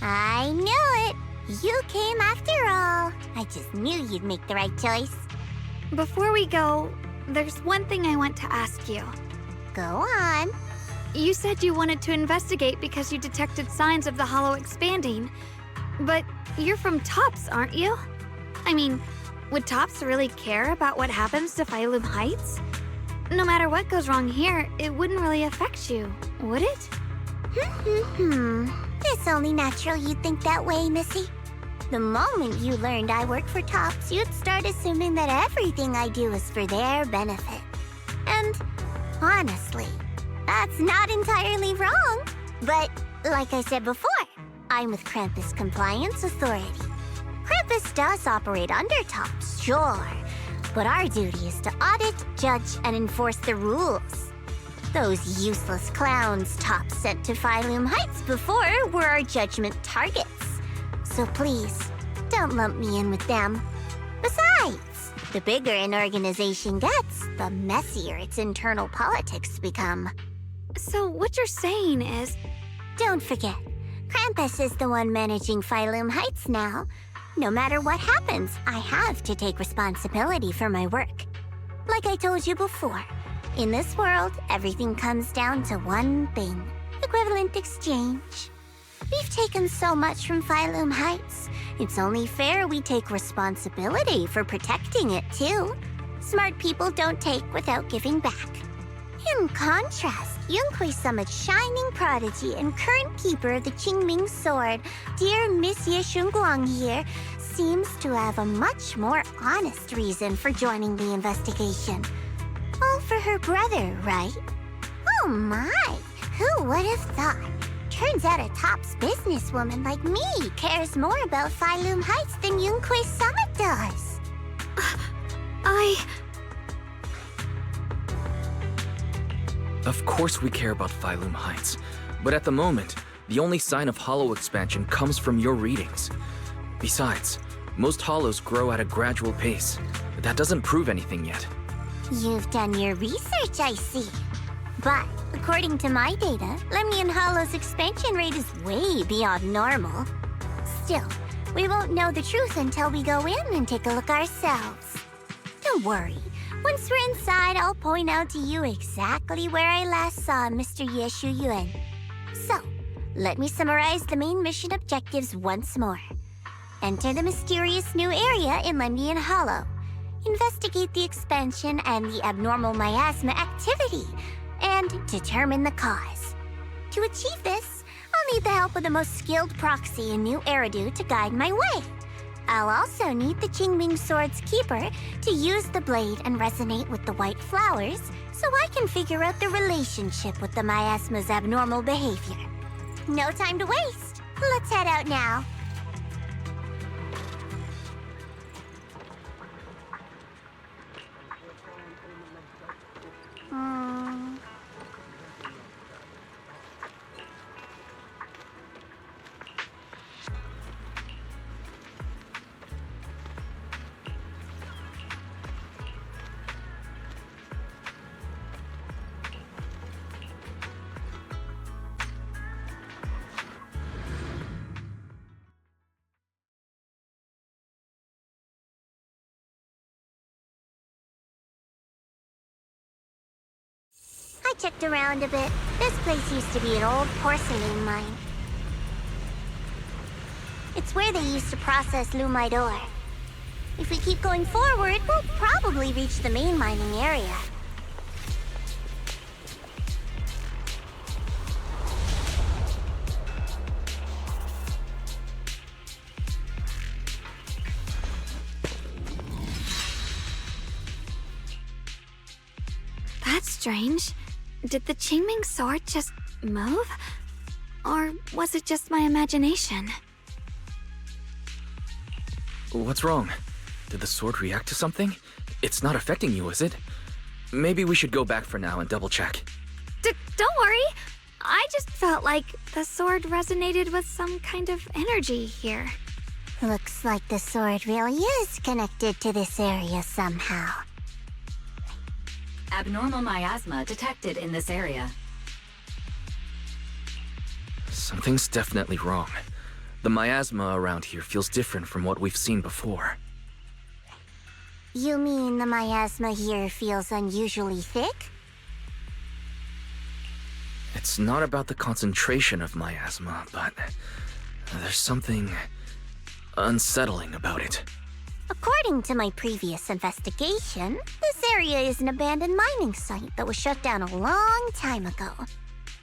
I knew it! You came after all. I just knew you'd make the right choice. Before we go, there's one thing I want to ask you. Go on. You said you wanted to investigate because you detected signs of the hollow expanding. But you're from Tops, aren't you? I mean, would Tops really care about what happens to Phylum Heights? No matter what goes wrong here, it wouldn't really affect you, would it? It's only natural you'd think that way, Missy. The moment you learned I work for Tops, you'd start assuming that everything I do is for their benefit. And honestly, that's not entirely wrong. But like I said before, I'm with Krampus Compliance Authority. Krampus does operate under Tops, sure, but our duty is to audit, judge, and enforce the rules. Those useless clowns Tops sent to Phylum Heights before were our judgment targets. So please, don't lump me in with them. Besides, the bigger an organization gets, the messier its internal politics become. So what you're saying is... Don't forget, Krampus is the one managing Phylum Heights now. No matter what happens, I have to take responsibility for my work. Like I told you before, in this world, everything comes down to one thing: equivalent exchange. We've taken so much from Phylum Heights. It's only fair we take responsibility for protecting it, too. Smart people don't take without giving back. In contrast, Yunhui Summit's shining prodigy and current keeper of the Qingming Sword, dear Monsieur Shunguang here, seems to have a much more honest reason for joining the investigation. All for her brother, right? Oh my, who would have thought? Turns out a Tops businesswoman like me cares more about Phylum Heights than Yunhui Summit does. Of course we care about Phylum Heights, but at the moment, the only sign of hollow expansion comes from your readings. Besides, most hollows grow at a gradual pace, but that doesn't prove anything yet. You've done your research, I see. But according to my data, Lemnian Hollow's expansion rate is way beyond normal. Still, we won't know the truth until we go in and take a look ourselves. Don't worry. Once we're inside, I'll point out to you exactly where I last saw Mr. Ye Shuyuan. So, let me summarize the main mission objectives once more. Enter the mysterious new area in Lemnian Hollow. Investigate the expansion and the abnormal miasma activity, and determine the cause. To achieve this, I'll need the help of the most skilled proxy in New Eridu to guide my way. I'll also need the Qingming Sword's keeper to use the blade and resonate with the white flowers so I can figure out the relationship with the miasma's abnormal behavior. No time to waste. Let's head out now. I checked around a bit. This place used to be an old porcelain mine. It's where they used to process lumite ore. If we keep going forward, we'll probably reach the main mining area. That's strange. Did the Qingming Sword just move? Or was it just my imagination? What's wrong? Did the sword react to something? It's not affecting you, is it? Maybe we should go back for now and double check. Don't worry. I just felt like the sword resonated with some kind of energy here. Looks like the sword really is connected to this area somehow. Abnormal miasma detected in this area. Something's definitely wrong. The miasma around here feels different from what we've seen before. You mean the miasma here feels unusually thick? It's not about the concentration of miasma, but there's something unsettling about it. According to my previous investigation, this area is an abandoned mining site that was shut down a long time ago.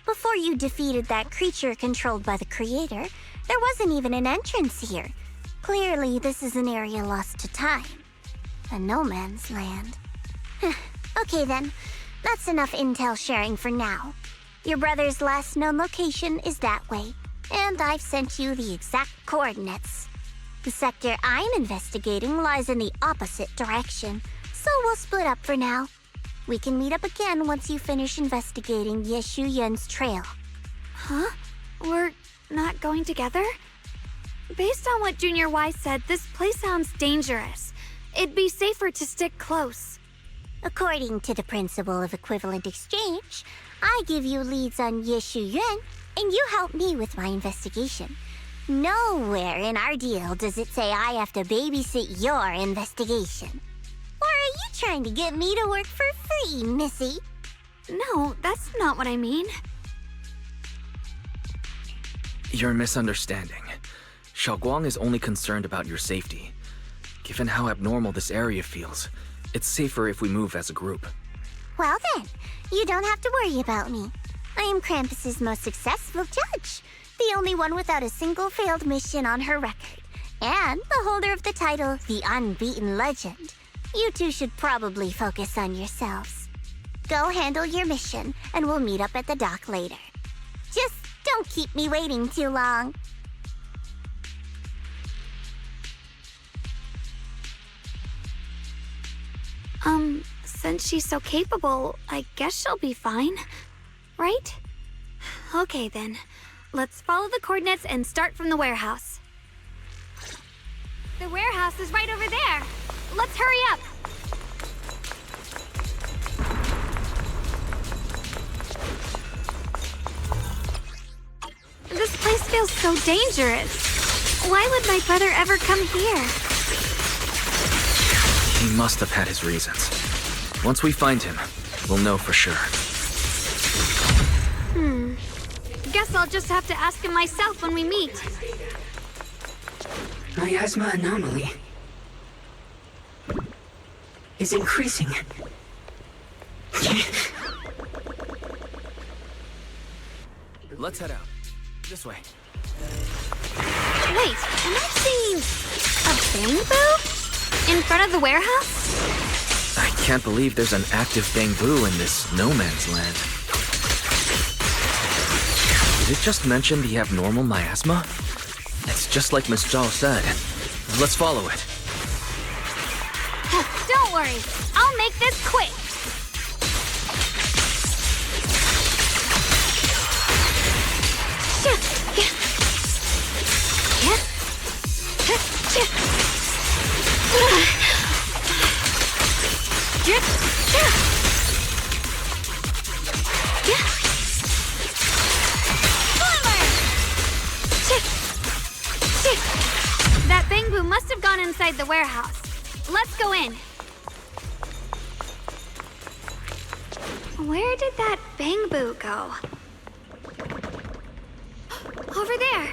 Before you defeated that creature controlled by the Creator, there wasn't even an entrance here. Clearly, this is an area lost to time. A no man's land. Okay then, that's enough intel sharing for now. Your brother's last known location is that way, and I've sent you the exact coordinates. The sector I'm investigating lies in the opposite direction, so we'll split up for now. We can meet up again once you finish investigating Yeshu Yen's trail. Huh? We're not going together? Based on what Junior Y said, this place sounds dangerous. It'd be safer to stick close. According to the principle of equivalent exchange, I give you leads on Yeshu Yuan, and you help me with my investigation. Nowhere in our deal does it say I have to babysit your investigation. Or are you trying to get me to work for free, Missy? No, that's not what I mean. You're misunderstanding. Xiaoguang is only concerned about your safety. Given how abnormal this area feels, it's safer if we move as a group. Well then, you don't have to worry about me. I am Krampus's most successful judge, the only one without a single failed mission on her record, and the holder of the title, the Unbeaten Legend. You two should probably focus on yourselves. Go handle your mission, and we'll meet up at the dock later. Just don't keep me waiting too long. Since she's so capable, I guess she'll be fine, right? Okay then, let's follow the coordinates and start from the warehouse. The warehouse is right over there. Let's hurry up. This place feels so dangerous. Why would my brother ever come here? He must have had his reasons. Once we find him, we'll know for sure. Guess I'll just have to ask him myself when we meet. Miasma anomaly is increasing. Let's head out. This way. Wait, am I seeing a bamboo? In front of the warehouse? I can't believe there's an active bamboo in this no man's land. Did it just mention the abnormal miasma? It's just like Miss Zhao said. Let's follow it. Don't worry, I'll make this quick. That bamboo must have gone inside the warehouse. Let's go in. Where did that bamboo go? Over there.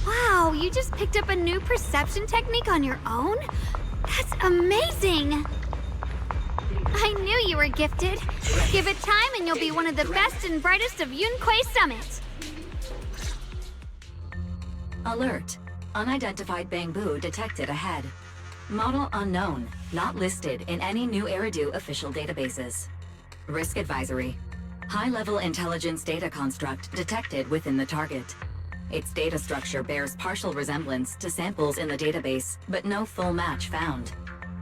Wow, you just picked up a new perception technique on your own? That's amazing! I knew you were gifted. Give it time and you'll be one of the best and brightest of Yunquei Summit. Alert. Unidentified bamboo detected ahead. Model unknown, not listed in any new Eridu official databases. Risk advisory. High-level intelligence data construct detected within the target. Its data structure bears partial resemblance to samples in the database, but no full match found.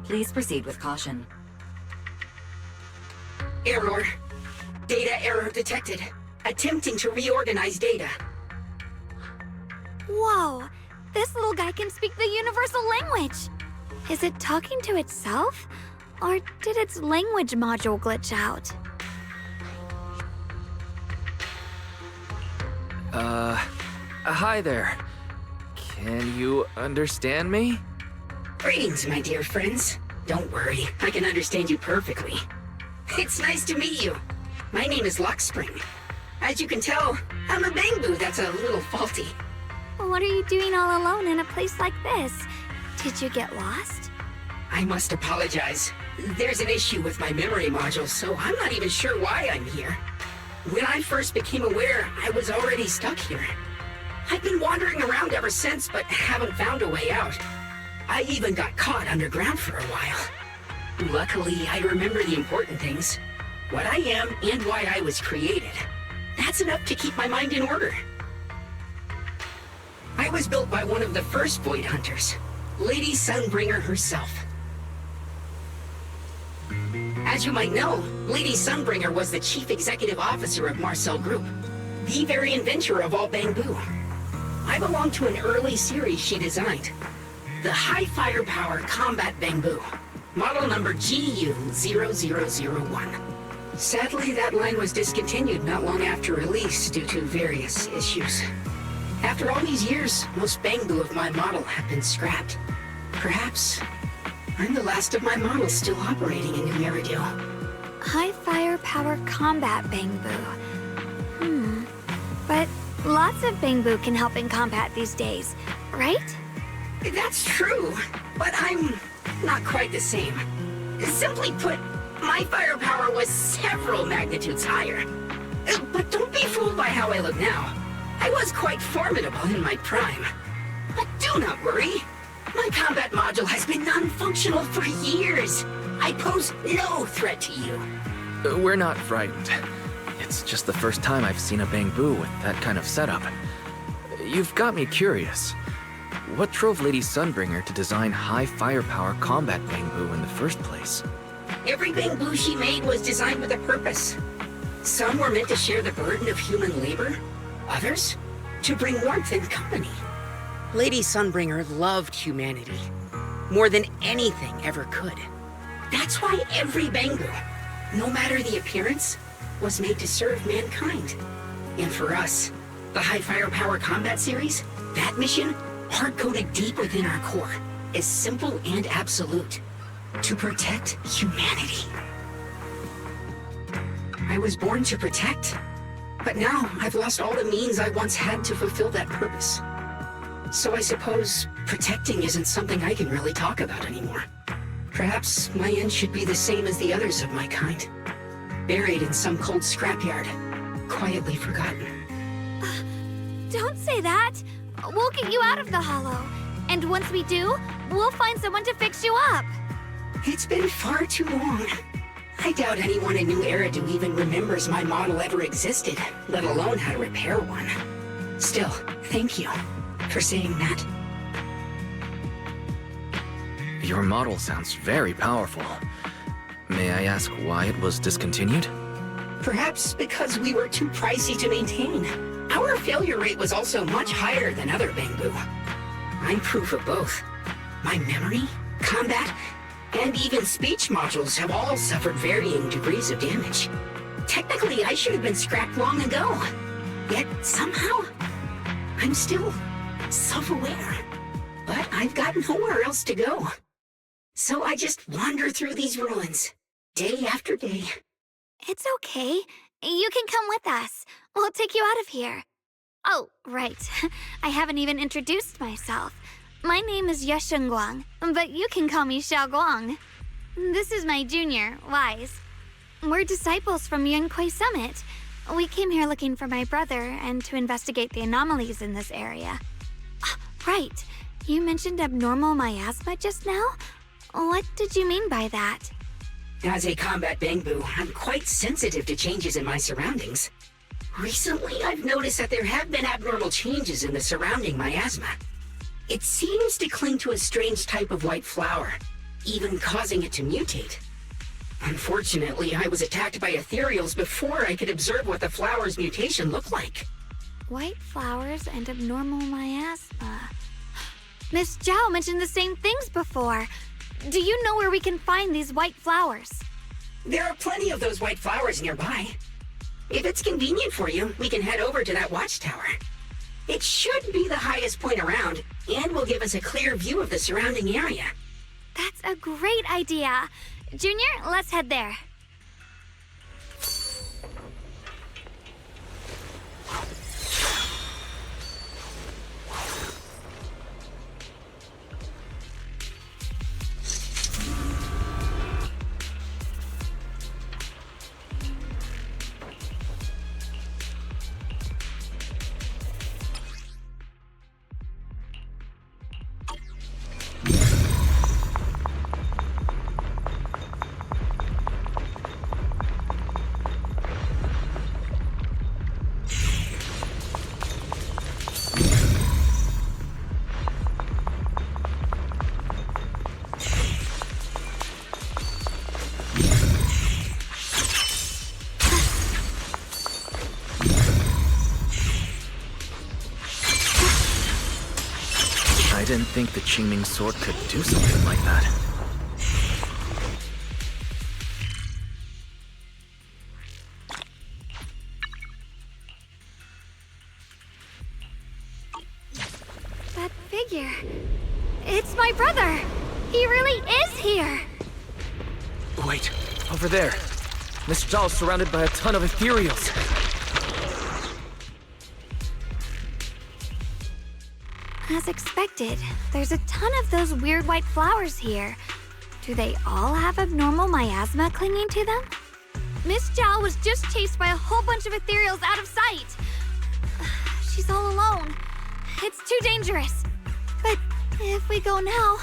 Please proceed with caution. Error. Data error detected. Attempting to reorganize data. Whoa! This little guy can speak the universal language! Is it talking to itself? Or did its language module glitch out? Hi there. Can you understand me? Greetings, my dear friends. Don't worry, I can understand you perfectly. It's nice to meet you. My name is Luckspring. As you can tell, I'm a Bangbu that's a little faulty. What are you doing all alone in a place like this? Did you get lost? I must apologize. There's an issue with my memory module, so I'm not even sure why I'm here. When I first became aware, I was already stuck here. I've been wandering around ever since, but haven't found a way out. I even got caught underground for a while. Luckily, I remember the important things. What I am and why I was created. That's enough to keep my mind in order. I was built by one of the first Void Hunters, Lady Sunbringer herself. As you might know, Lady Sunbringer was the chief executive officer of Marcel Group, the very inventor of all Bangbu. I belong to an early series she designed, the High Firepower Combat Bangbu, model number GU0001. Sadly, that line was discontinued not long after release due to various issues. After all these years, most Bangbu of my model have been scrapped. Perhaps I'm the last of my models still operating in New Eridu. High firepower combat Bangbu. But lots of Bangbu can help in combat these days, right? That's true, but I'm not quite the same. Simply put, my firepower was several magnitudes higher. But don't be fooled by how I look now. I was quite formidable in my prime. But do not worry. My combat module has been non-functional for years. I pose no threat to you. We're not frightened. It's just the first time I've seen a Bangbu with that kind of setup. You've got me curious. What drove Lady Sunbringer to design high firepower combat Bangbu in the first place? Every Bangbu she made was designed with a purpose. Some were meant to share the burden of human labor. Others, to bring warmth and company. Lady Sunbringer loved humanity, more than anything ever could. That's why every Bangbu, no matter the appearance, was made to serve mankind. And for us, the High Firepower Combat Series, that mission, hard-coded deep within our core, is simple and absolute. To protect humanity. I was born to protect, but now I've lost all the means I once had to fulfill that purpose. So I suppose protecting isn't something I can really talk about anymore. Perhaps my end should be the same as the others of my kind. Buried in some cold scrapyard, quietly forgotten. Don't say that! We'll get you out of the hollow. And once we do, we'll find someone to fix you up. It's been far too long. I doubt anyone in New Eridu even remembers my model ever existed, let alone how to repair one. Still, thank you for saying that. Your model sounds very powerful. May I ask why it was discontinued? Perhaps because we were too pricey to maintain. Our failure rate was also much higher than other Bangbu. I'm proof of both. My memory, combat, and even speech modules have all suffered varying degrees of damage. Technically, I should have been scrapped long ago. Yet, somehow, I'm still self-aware. But I've got nowhere else to go. So I just wander through these ruins, day after day. It's okay. You can come with us. We'll take you out of here. Oh, right. I haven't even introduced myself. My name is Yeshengguang, but you can call me Xiaoguang. This is my junior, Wise. We're disciples from Yunquei Summit. We came here looking for my brother and to investigate the anomalies in this area. Right. You mentioned abnormal miasma just now? What did you mean by that? As a combat Bangbu, I'm quite sensitive to changes in my surroundings. Recently, I've noticed that there have been abnormal changes in the surrounding miasma. It seems to cling to a strange type of white flower, even causing it to mutate. Unfortunately, I was attacked by ethereals before I could observe what the flower's mutation looked like. White flowers and abnormal miasma. Miss Zhao mentioned the same things before. Do you know where we can find these white flowers? There are plenty of those white flowers nearby. If it's convenient for you, we can head over to that watchtower. It should be the highest point around, and will give us a clear view of the surrounding area. That's a great idea. Junior, let's head there. I didn't think the Qingming sword could do something like that. That figure. It's my brother. He really is here. Wait, over there. Miss Zhao's surrounded by a ton of ethereals. As expected, there's a ton of those weird white flowers here. Do they all have abnormal miasma clinging to them? Miss Zhao was just chased by a whole bunch of ethereals out of sight. She's all alone. It's too dangerous. But if we go now,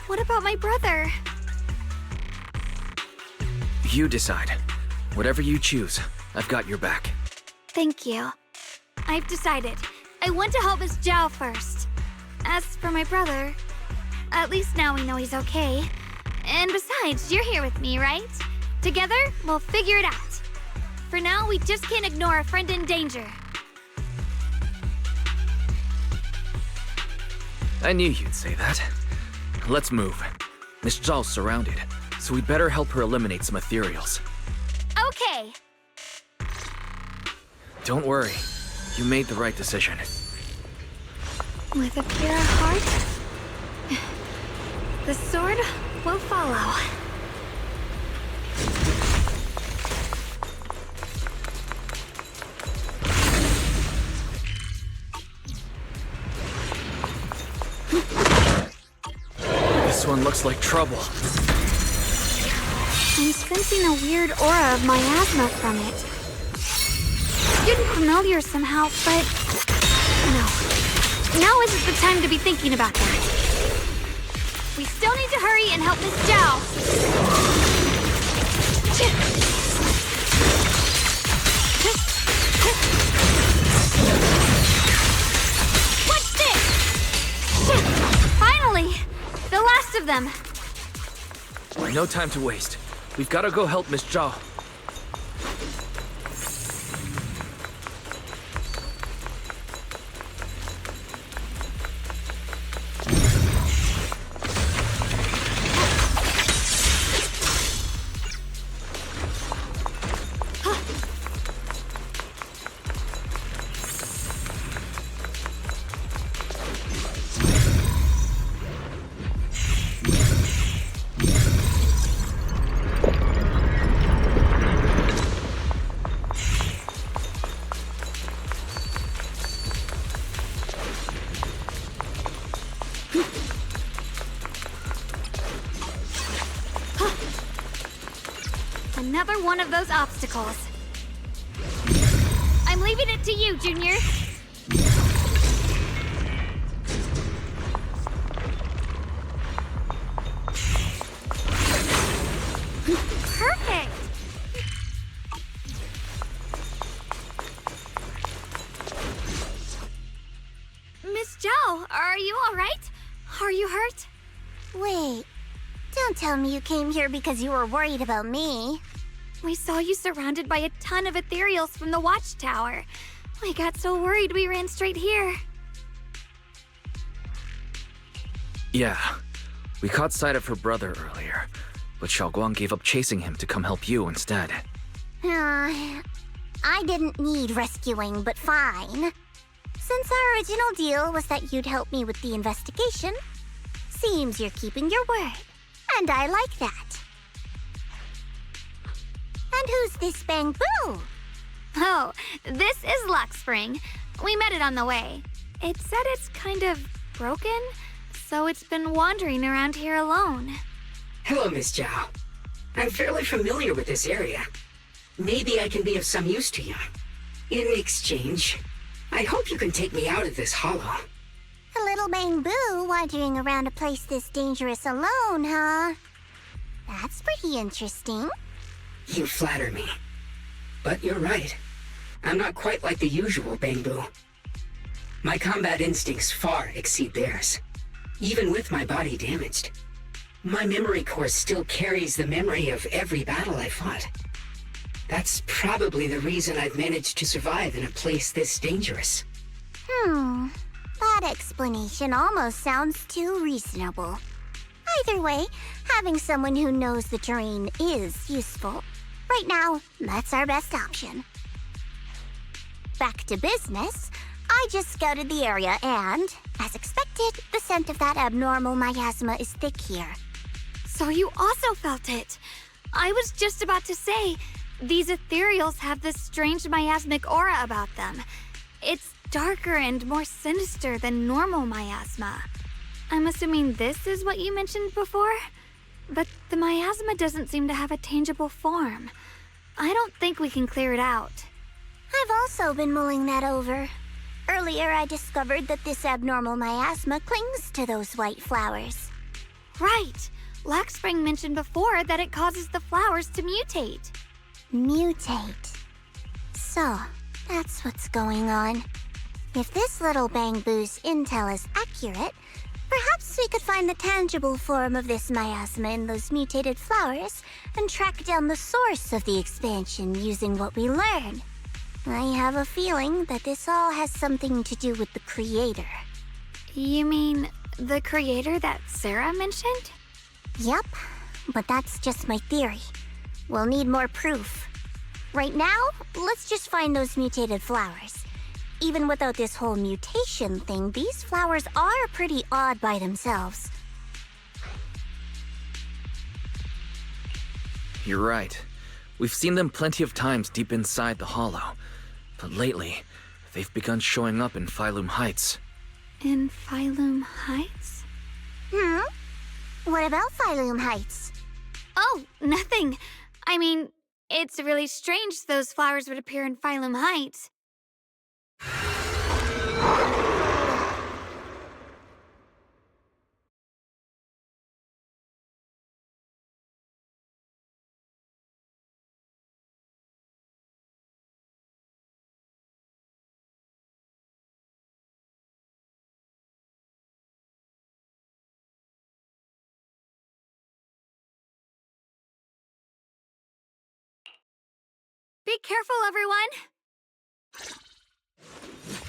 what about my brother? You decide. Whatever you choose, I've got your back. Thank you. I've decided. I want to help Miss Zhao first. As for my brother, at least now we know he's okay. And besides, you're here with me, right? Together, we'll figure it out. For now, we just can't ignore a friend in danger. I knew you'd say that. Let's move. Miss Zhao's surrounded, so we'd better help her eliminate some ethereals. Okay. Don't worry. You made the right decision. With a pure heart, the sword will follow. This one looks like trouble. I'm sensing a weird aura of miasma from it. Getting familiar somehow, but no. Now isn't the time to be thinking about that. We still need to hurry and help Miss Zhao. What's this? Finally! The last of them. No time to waste. We've got to go help Miss Zhao. Another one of those obstacles. I'm leaving it to you, Junior. Perfect! Miss Zhao, are you all right? Are you hurt? Wait, don't Don't tell me you came here because you were worried about me. We saw you surrounded by a ton of ethereals from the watchtower. We got so worried we ran straight here. Yeah, we caught sight of her brother earlier, but Xiaoguang gave up chasing him to come help you instead. I didn't need rescuing, but fine. Since our original deal was that you'd help me with the investigation, seems you're keeping your word, and I like that. And who's this Bamboo? Oh, this is Luxspring. We met it on the way. It said it's kind of broken, so it's been wandering around here alone. Hello, Miss Zhao. I'm fairly familiar with this area. Maybe I can be of some use to you. In exchange, I hope you can take me out of this hollow. A little Bamboo wandering around a place this dangerous alone, huh? That's pretty interesting. You flatter me. But you're right. I'm not quite like the usual Bamboo. My combat instincts far exceed theirs. Even with my body damaged, my memory core still carries the memory of every battle I fought. That's probably the reason I've managed to survive in a place this dangerous. That explanation almost sounds too reasonable. Either way, having someone who knows the terrain is useful. Right now, that's our best option. Back to business, I just scouted the area and, as expected, the scent of that abnormal miasma is thick here. So you also felt it. I was just about to say, these ethereals have this strange miasmic aura about them. It's darker and more sinister than normal miasma. I'm assuming this is what you mentioned before? But the miasma doesn't seem to have a tangible form. I don't think we can clear it out. I've also been mulling that over. Earlier, I discovered that this abnormal miasma clings to those white flowers. Right. Luxspring mentioned before that it causes the flowers to mutate. Mutate. So, that's what's going on. If this little Bamboo's intel is accurate, perhaps we could find the tangible form of this miasma in those mutated flowers and track down the source of the expansion using what we learn. I have a feeling that this all has something to do with the creator. You mean the creator that Sarah mentioned? Yep, but that's just my theory. We'll need more proof. Right now, let's just find those mutated flowers. Even without this whole mutation thing, these flowers are pretty odd by themselves. You're right. We've seen them plenty of times deep inside the hollow. But lately, they've begun showing up in Phylum Heights. In Phylum Heights? What about Phylum Heights? Oh, nothing. I mean, it's really strange those flowers would appear in Phylum Heights. Be careful, everyone!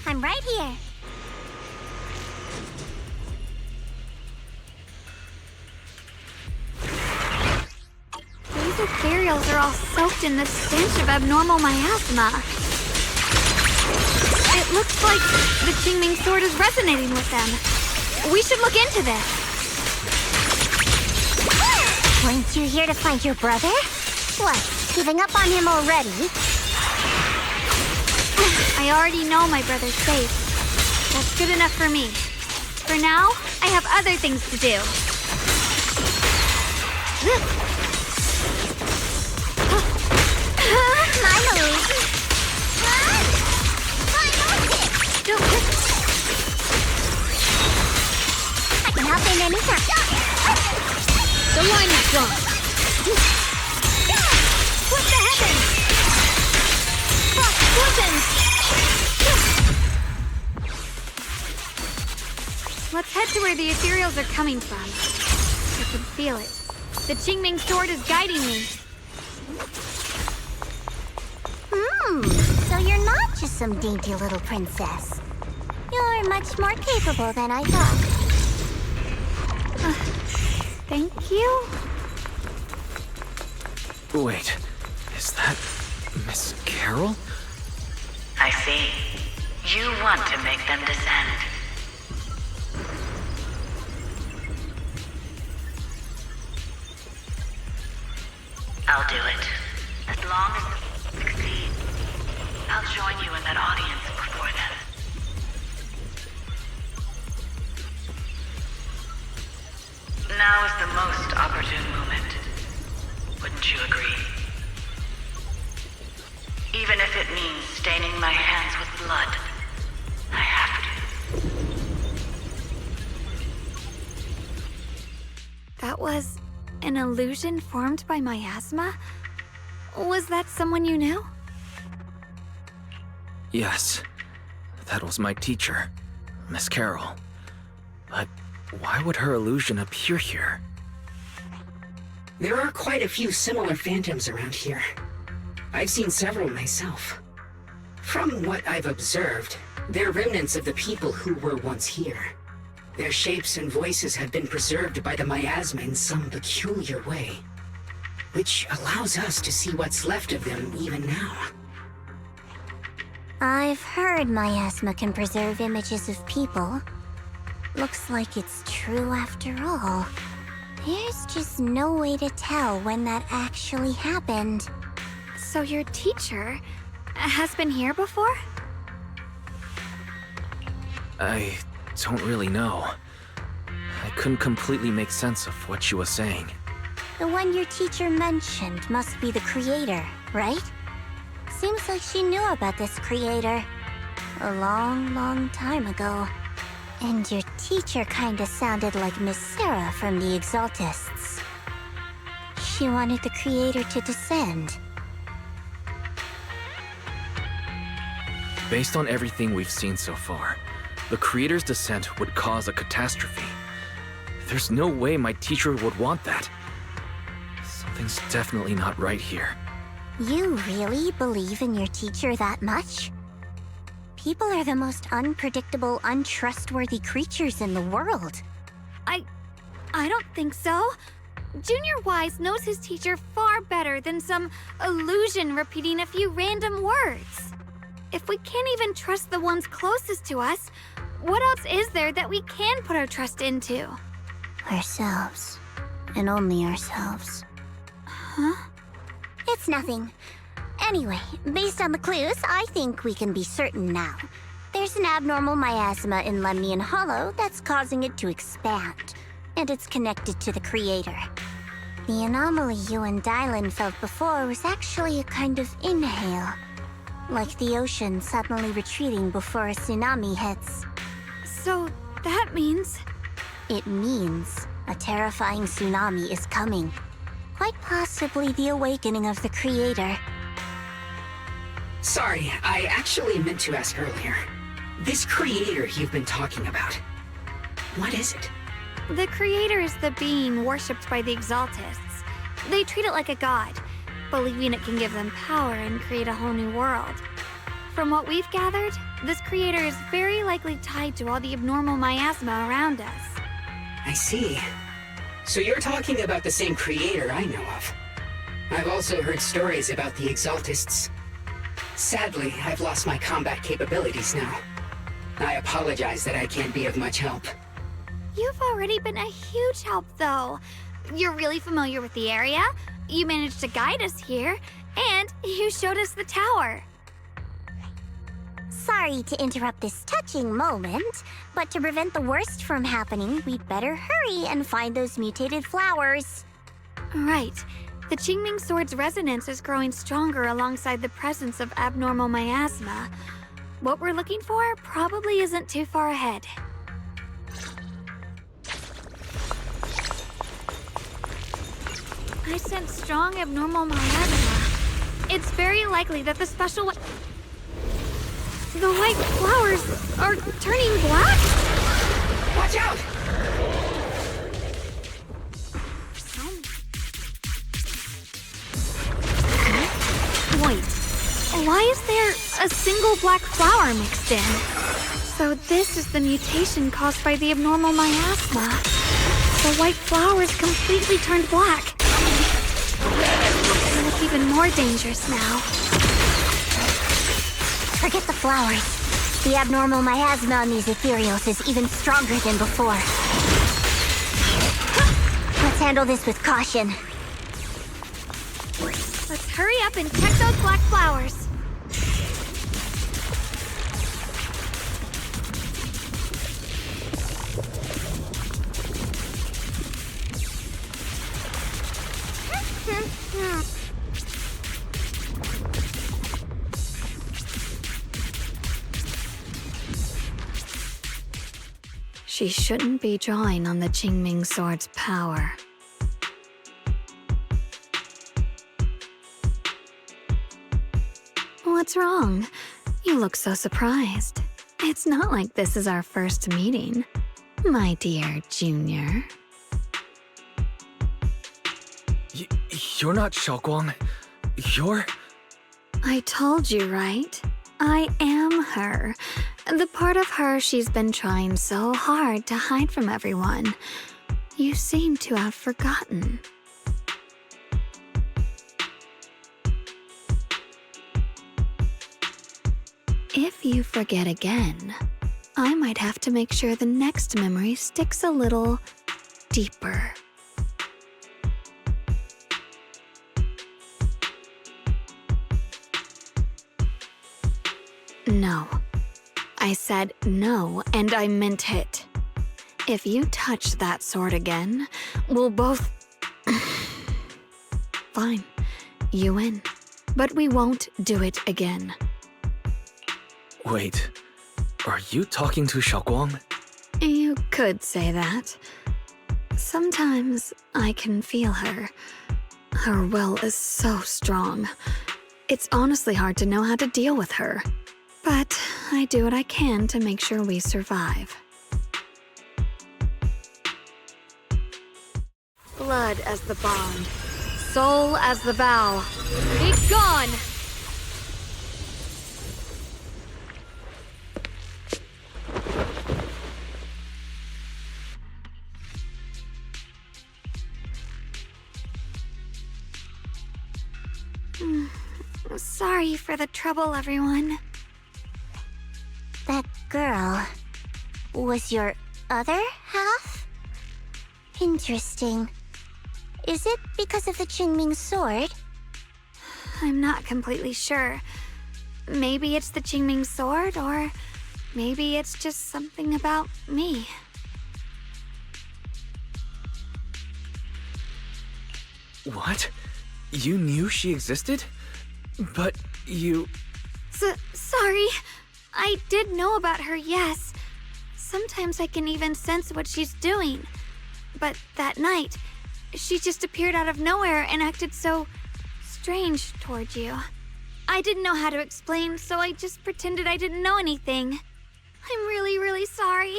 I'm right here. These ethereals are all soaked in the stench of abnormal miasma. It looks like the Qingming sword is resonating with them. We should look into this. Weren't you here to find your brother? What, giving up on him already? I already know my brother's safe. That's good enough for me. For now, I have other things to do. My move. I can hop in anytime. The line is gone. What the heavens? Let's head to where the ethereals are coming from. I can feel it. The Qingming sword is guiding me. So you're not just some dainty little princess. You're much more capable than I thought. Thank you? Wait, is that Miss Carol? I see. You want to make them descend. I'll do it. As long as you succeed, I'll join you in that audience before then. Now is the most opportune moment. Wouldn't you agree? Even if it means staining my hands with blood, I have to. That was an illusion formed by miasma? Was that someone you knew? Yes. That was my teacher, Miss Carol. But why would her illusion appear here? There are quite a few similar phantoms around here. I've seen several myself. From what I've observed, they're remnants of the people who were once here. Their shapes and voices have been preserved by the miasma in some peculiar way, which allows us to see what's left of them even now. I've heard miasma can preserve images of people. Looks like it's true after all. There's just no way to tell when that actually happened. So your teacher has been here before? I don't really know. I couldn't completely make sense of what she was saying. The one your teacher mentioned must be the creator, right? Seems like she knew about this creator a long, long time ago. And your teacher kinda sounded like Miss Sarah from the Exaltists. She wanted the creator to descend. Based on everything we've seen so far, the creator's descent would cause a catastrophe. There's no way my teacher would want that. Something's definitely not right here. You really believe in your teacher that much? People are the most unpredictable, untrustworthy creatures in the world. I don't think so. Junior Wise knows his teacher far better than some illusion repeating a few random words. If we can't even trust the ones closest to us, what else is there that we can put our trust into? Ourselves. And only ourselves. Huh? It's nothing. Anyway, based on the clues, I think we can be certain now. There's an abnormal miasma in Lemnian Hollow that's causing it to expand, and it's connected to the creator. The anomaly you and Dylan felt before was actually a kind of inhale, like the ocean suddenly retreating before a tsunami hits. So that means... It means a terrifying tsunami is coming. Quite possibly the awakening of the creator. Sorry, I actually meant to ask earlier. This creator you've been talking about, what is it? The creator is the being worshipped by the Exaltists. They treat it like a god, believing it can give them power and create a whole new world. From what we've gathered, this creator is very likely tied to all the abnormal miasma around us. I see. So you're talking about the same creator I know of. I've also heard stories about the Exaltists. Sadly, I've lost my combat capabilities now. I apologize that I can't be of much help. You've already been a huge help, though. You're really familiar with the area, you managed to guide us here, and you showed us the tower. Sorry to interrupt this touching moment, but to prevent the worst from happening, we'd better hurry and find those mutated flowers. Right. The Qingming sword's resonance is growing stronger alongside the presence of abnormal miasma. What we're looking for probably isn't too far ahead. I sense strong abnormal miasma. It's very likely that the special... The white flowers are turning black? Watch out! Why is there a single black flower mixed in? So this is the mutation caused by the abnormal miasma. The white flowers completely turned black. They look even more dangerous now. Forget the flowers. The abnormal miasma on these ethereals is even stronger than before. Let's handle this with caution. Let's hurry up and check those black flowers. She shouldn't be drawing on the Qingming Sword's power. What's wrong? You look so surprised. It's not like this is our first meeting, my dear Junior. You're not Xiaoguang. You're... I told you, right? I am her. The part of her she's been trying so hard to hide from everyone. You seem to have forgotten. If you forget again, I might have to make sure the next memory sticks a little deeper. No. I said no, and I meant it. If you touch that sword again, we'll both... Fine. You win. But we won't do it again. Wait, are you talking to Xiaoguang? You could say that. Sometimes I can feel her. Her will is so strong. It's honestly hard to know how to deal with her. But I do what I can to make sure we survive. Blood as the bond, soul as the vow. Be gone! Sorry for the trouble, everyone. That girl was your other half? Interesting. Is it because of the Qingming sword? I'm not completely sure. Maybe it's the Qingming sword, or maybe it's just something about me. What? You knew she existed? But you... Sorry. I did know about her, yes. Sometimes I can even sense what she's doing. But that night, she just appeared out of nowhere and acted so strange toward you. I didn't know how to explain, so I just pretended I didn't know anything. I'm really, really sorry.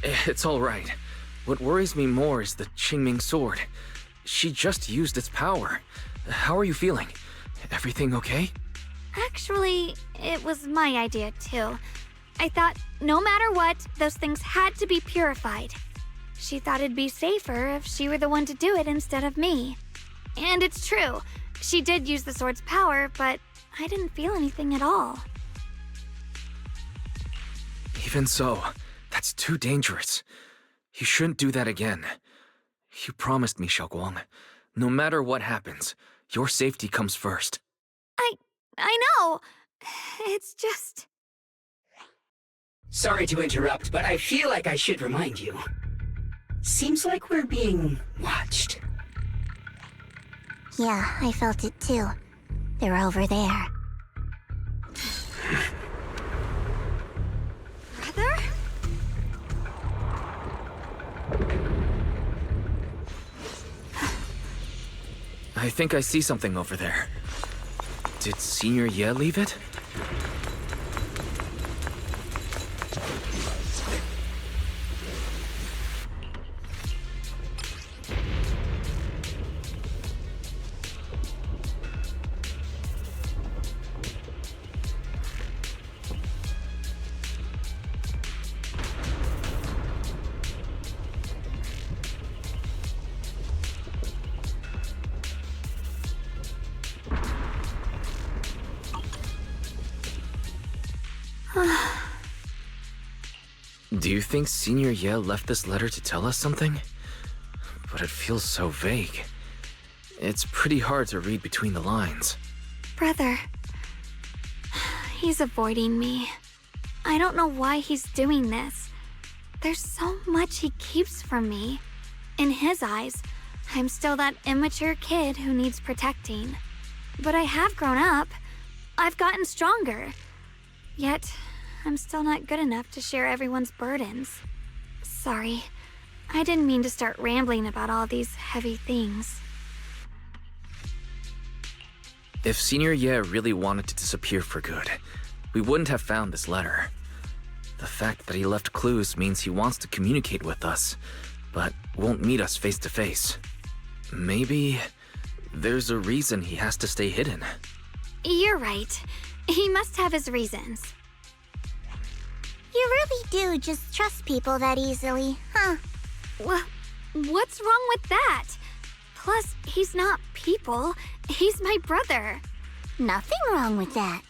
It's all right. What worries me more is the Qingming sword. She just used its power. How are you feeling? Everything okay? Actually, it was my idea too. I thought no matter what, those things had to be purified. She thought it'd be safer if she were the one to do it instead of me. And it's true. She did use the sword's power, but I didn't feel anything at all. Even so, that's too dangerous. You shouldn't do that again. You promised me, Xiaoguang. No matter what happens, your safety comes first. I know. It's just... Sorry to interrupt, but I feel like I should remind you. Seems like we're being watched. Yeah, I felt it too. They're over there. Brother? I think I see something over there. Did Senior Ye leave it? Do you think Senior Ye left this letter to tell us something? But it feels so vague. It's pretty hard to read between the lines. Brother. He's avoiding me. I don't know why he's doing this. There's so much he keeps from me. In his eyes, I'm still that immature kid who needs protecting. But I have grown up. I've gotten stronger. Yet, I'm still not good enough to share everyone's burdens. Sorry. I didn't mean to start rambling about all these heavy things. If Senior Ye really wanted to disappear for good, we wouldn't have found this letter. The fact that he left clues means he wants to communicate with us, but won't meet us face to face. Maybe there's a reason he has to stay hidden. You're right. He must have his reasons. You really do just trust people that easily, huh? What's wrong with that? Plus, he's not people. He's my brother. Nothing wrong with that.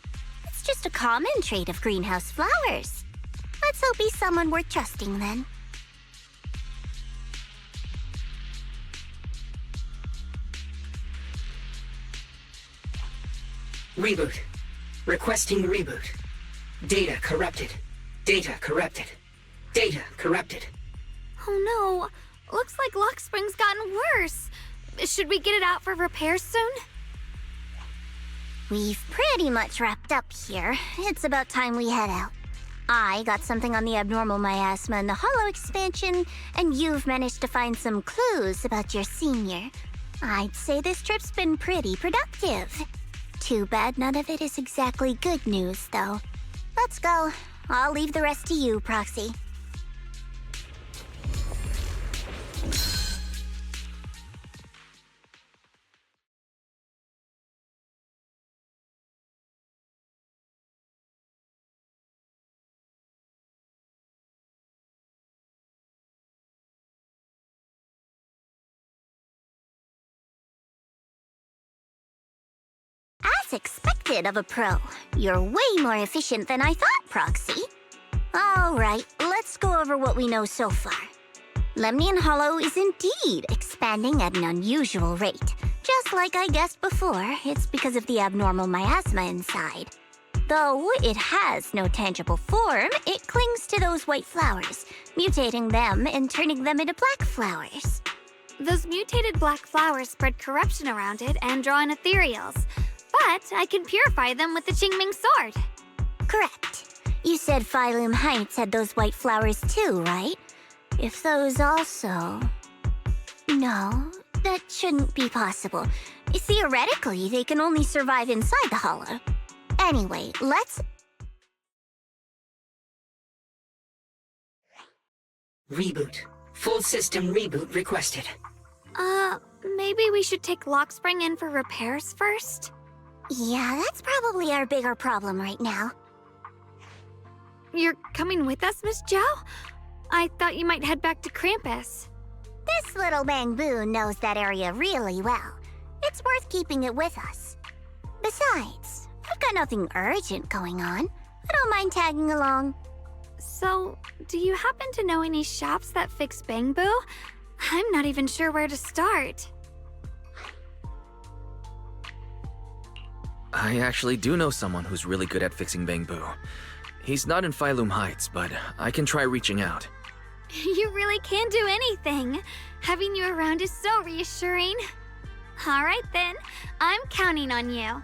It's just a common trait of greenhouse flowers. Let's hope he's someone worth trusting then. Reboot. Requesting reboot. Data corrupted. Data corrupted. Data corrupted. Oh no. Looks like Lockspring's gotten worse. Should we get it out for repairs soon? We've pretty much wrapped up here. It's about time we head out. I got something on the abnormal miasma and the hollow expansion, and you've managed to find some clues about your senior. I'd say this trip's been pretty productive. Too bad none of it is exactly good news, though. Let's go. I'll leave the rest to you, Proxy. As expected of a pro, you're way more efficient than I thought, Proxy. Alright, let's go over what we know so far. Lemnian Hollow is indeed expanding at an unusual rate. Just like I guessed before, it's because of the abnormal miasma inside. Though it has no tangible form, it clings to those white flowers, mutating them and turning them into black flowers. Those mutated black flowers spread corruption around it and draw in ethereals. But I can purify them with the Qingming sword. Correct. You said Phylum Heights had those white flowers too, right? If those also... No, that shouldn't be possible. Theoretically, they can only survive inside the hollow. Anyway, let's... Reboot. Full system reboot requested. Maybe we should take Lockspring in for repairs first? Yeah, that's probably our bigger problem right now. You're coming with us, Miss Zhao? I thought you might head back to Krampus. This little Bangbu knows that area really well. It's worth keeping it with us. Besides, we've got nothing urgent going on. I don't mind tagging along. So, do you happen to know any shops that fix Bangbu? I'm not even sure where to start. I actually do know someone who's really good at fixing Bangbu. He's not in Phylum Heights, but I can try reaching out. You really can do anything. Having you around is so reassuring. All right then, I'm counting on you.